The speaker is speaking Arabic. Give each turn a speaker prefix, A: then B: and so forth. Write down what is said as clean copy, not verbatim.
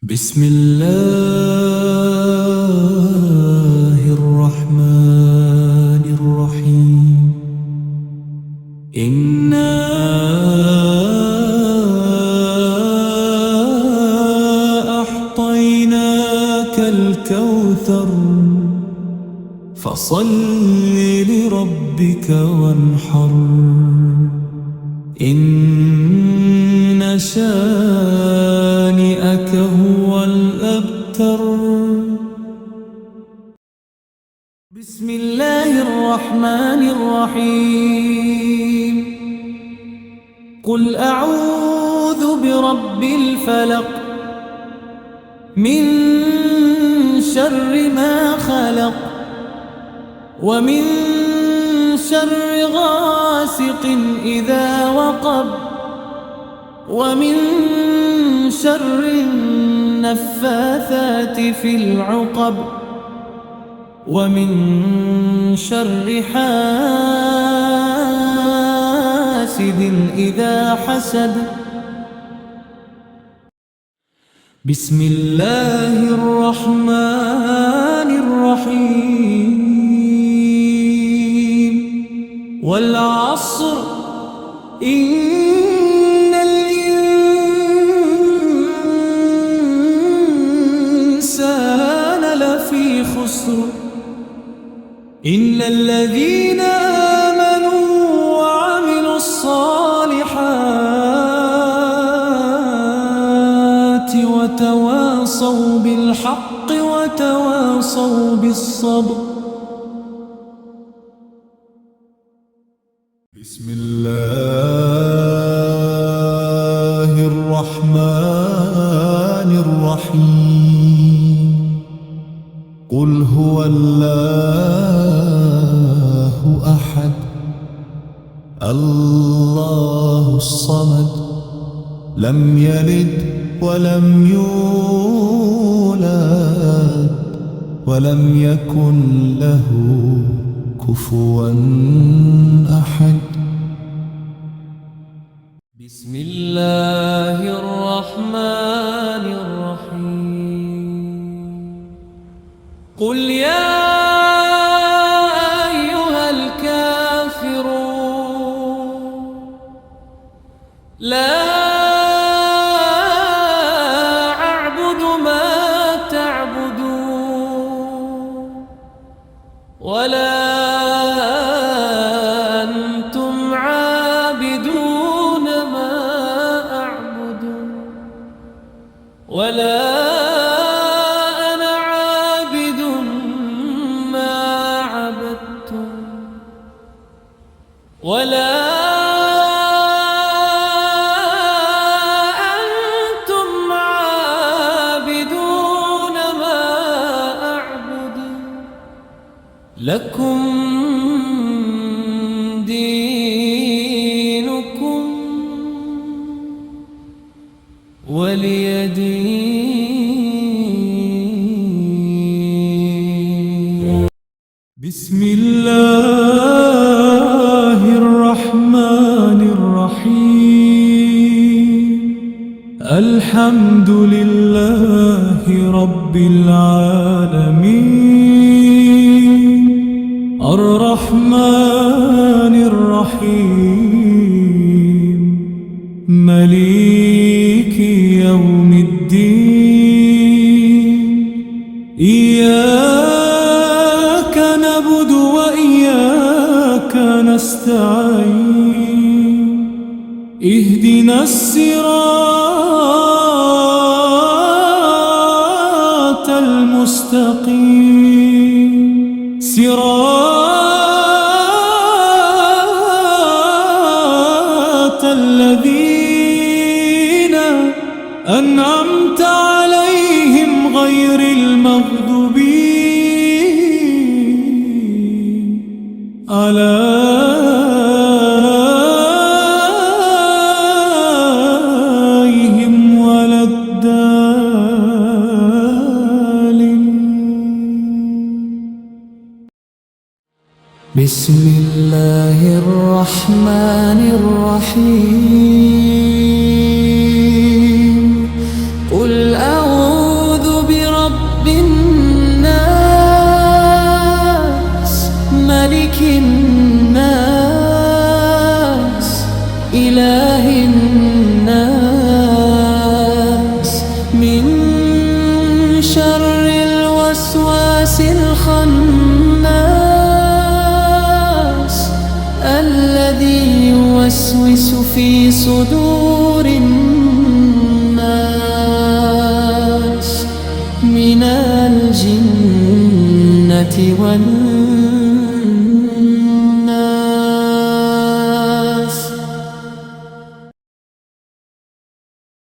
A: بسم الله الرحمن الرحيم. إنا أعطيناك الكوثر فصل لربك وانحر إن شانئك هو الأبتر. بسم الله الرحمن الرحيم. قل أعوذ برب الفلق من شر ما خلق ومن شر غاسق إذا وقب ومن شر النفاثات في العقد ومن شر حاسد إذا حسد. بسم الله الرحمن الرحيم. والعصر إن الإنسان لفي خسر إلا الذين آمنوا وعملوا الصالحات وتواصوا بالحق وتواصوا بالصبر. بسم الله الرحمن الرحيم. قل هو الله أحد الله الصمد لم يلد ولم يولد ولم يكن له كفوا أحد. بسم الله الرحمن الرحيم. قل يا أيها الكافرون لا أعبد ما تعبدون ولا أنتم عابدون ما أعبد ولا أنا عابد ما عبدتم ولا أنتم عابدون ما أعبد لكم دينكم ولي دين. بسم الله الرحمن الرحيم. الحمد لله رب العالمين الرحمن الرحيم مليك يوم الدين. إياك نعبد وإياك نستعين. اهدنا الصراط المستقيم صراط الذين أنعمت عليهم غير المغضوب عليهم ولا الضالين. بسم الله الرحمن الرحيم. قل أعوذ إله الناس من شر الوسواس الخناس الذي يوسوس في صدور الناس من الجنة والناس.